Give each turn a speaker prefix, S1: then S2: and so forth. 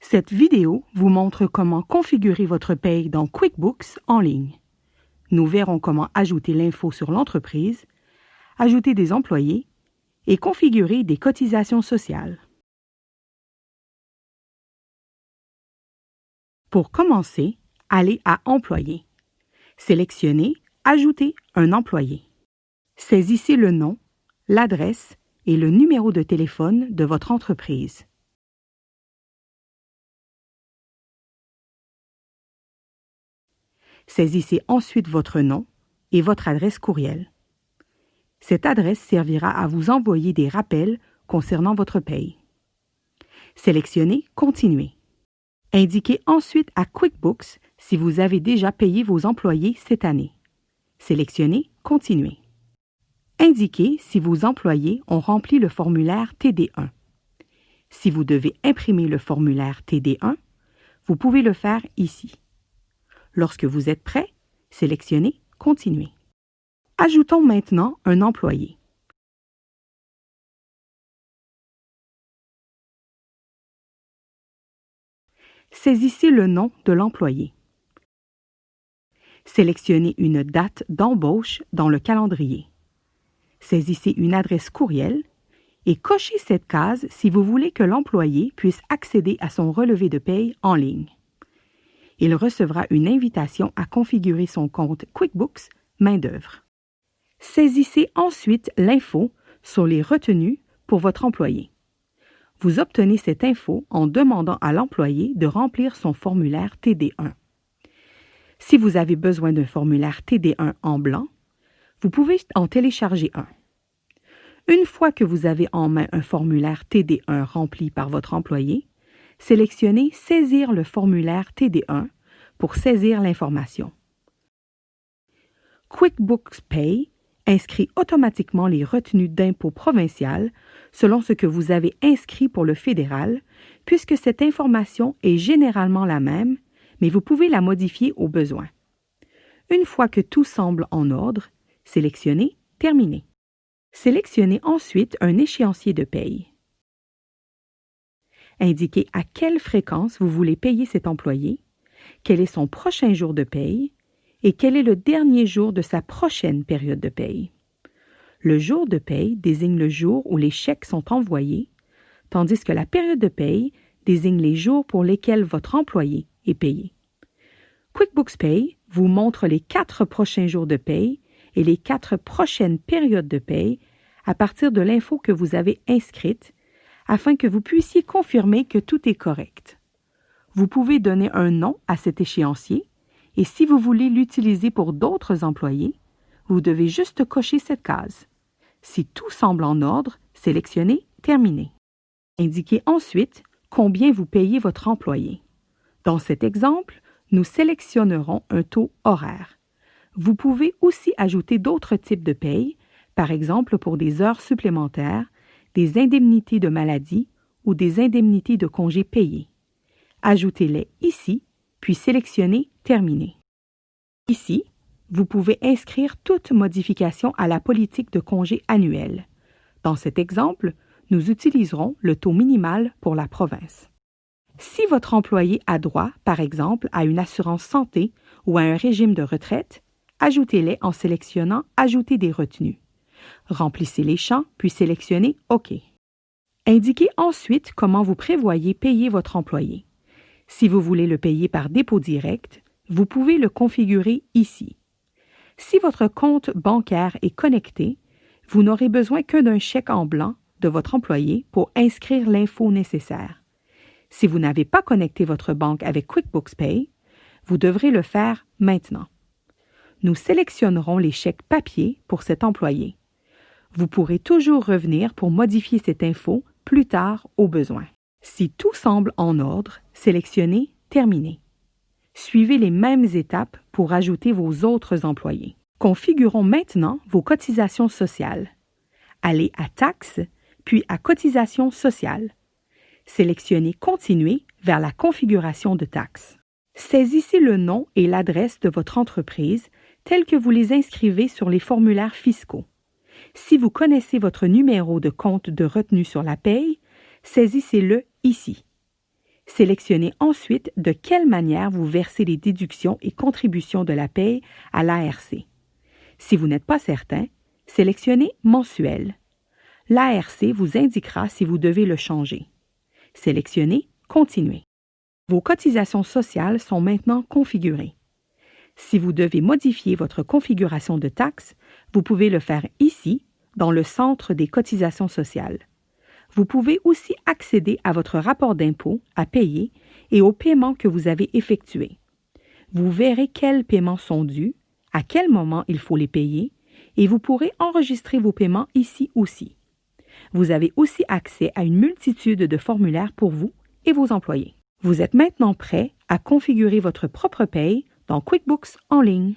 S1: Cette vidéo vous montre comment configurer votre paye dans QuickBooks en ligne. Nous verrons comment ajouter l'info sur l'entreprise, ajouter des employés et configurer des cotisations sociales. Pour commencer, allez à Employés. Sélectionnez Ajouter un employé. Saisissez le nom, l'adresse et le numéro de téléphone de votre entreprise. Saisissez ensuite votre nom et votre adresse courriel. Cette adresse servira à vous envoyer des rappels concernant votre paye. Sélectionnez Continuer. Indiquez ensuite à QuickBooks si vous avez déjà payé vos employés cette année. Sélectionnez Continuer. Indiquez si vos employés ont rempli le formulaire TD1. Si vous devez imprimer le formulaire TD1, vous pouvez le faire ici. Lorsque vous êtes prêt, sélectionnez Continuer. Ajoutons maintenant un employé. Saisissez le nom de l'employé. Sélectionnez une date d'embauche dans le calendrier. Saisissez une adresse courriel et cochez cette case si vous voulez que l'employé puisse accéder à son relevé de paye en ligne. Il recevra une invitation à configurer son compte QuickBooks main-d'œuvre. Saisissez ensuite l'info sur les retenues pour votre employé. Vous obtenez cette info en demandant à l'employé de remplir son formulaire TD1. Si vous avez besoin d'un formulaire TD1 en blanc, vous pouvez en télécharger un. Une fois que vous avez en main un formulaire TD1 rempli par votre employé, sélectionnez « Saisir le formulaire TD1 » pour saisir l'information. QuickBooks Pay inscrit automatiquement les retenues d'impôt provinciales selon ce que vous avez inscrit pour le fédéral, puisque cette information est généralement la même, mais vous pouvez la modifier au besoin. Une fois que tout semble en ordre, sélectionnez « Terminer ». Sélectionnez ensuite un échéancier de paye. Indiquez à quelle fréquence vous voulez payer cet employé, quel est son prochain jour de paye et quel est le dernier jour de sa prochaine période de paye. Le jour de paye désigne le jour où les chèques sont envoyés, tandis que la période de paye désigne les jours pour lesquels votre employé est payé. QuickBooks Pay vous montre les 4 prochains jours de paye et les 4 prochaines périodes de paye à partir de l'info que vous avez inscrite afin que vous puissiez confirmer que tout est correct. Vous pouvez donner un nom à cet échéancier et si vous voulez l'utiliser pour d'autres employés, vous devez juste cocher cette case. Si tout semble en ordre, sélectionnez « Terminer ». Indiquez ensuite combien vous payez votre employé. Dans cet exemple, nous sélectionnerons un taux horaire. Vous pouvez aussi ajouter d'autres types de paye, par exemple pour des heures supplémentaires, des indemnités de maladie ou des indemnités de congés payés. Ajoutez-les ici, puis sélectionnez « Terminer ». Ici, vous pouvez inscrire toute modification à la politique de congé annuel. Dans cet exemple, nous utiliserons le taux minimal pour la province. Si votre employé a droit, par exemple, à une assurance santé ou à un régime de retraite, ajoutez-les en sélectionnant « Ajouter des retenues ». Remplissez les champs, puis sélectionnez « OK ». Indiquez ensuite comment vous prévoyez payer votre employé. Si vous voulez le payer par dépôt direct, vous pouvez le configurer ici. Si votre compte bancaire est connecté, vous n'aurez besoin que d'un chèque en blanc de votre employé pour inscrire l'info nécessaire. Si vous n'avez pas connecté votre banque avec QuickBooks Pay, vous devrez le faire maintenant. Nous sélectionnerons les chèques papier pour cet employé. Vous pourrez toujours revenir pour modifier cette info plus tard au besoin. Si tout semble en ordre, sélectionnez « Terminer ». Suivez les mêmes étapes pour ajouter vos autres employés. Configurons maintenant vos cotisations sociales. Allez à Taxes, puis à Cotisations sociales. Sélectionnez « Continuer » vers la configuration de taxes. Saisissez le nom et l'adresse de votre entreprise tels que vous les inscrivez sur les formulaires fiscaux. Si vous connaissez votre numéro de compte de retenue sur la paye, saisissez-le ici. Sélectionnez ensuite de quelle manière vous versez les déductions et contributions de la paye à l'ARC. Si vous n'êtes pas certain, sélectionnez Mensuel. L'ARC vous indiquera si vous devez le changer. Sélectionnez Continuer. Vos cotisations sociales sont maintenant configurées. Si vous devez modifier votre configuration de taxes, vous pouvez le faire ici, dans le centre des cotisations sociales. Vous pouvez aussi accéder à votre rapport d'impôt à payer et aux paiements que vous avez effectués. Vous verrez quels paiements sont dus, à quel moment il faut les payer, et vous pourrez enregistrer vos paiements ici aussi. Vous avez aussi accès à une multitude de formulaires pour vous et vos employés. Vous êtes maintenant prêt à configurer votre propre paye dans QuickBooks en ligne.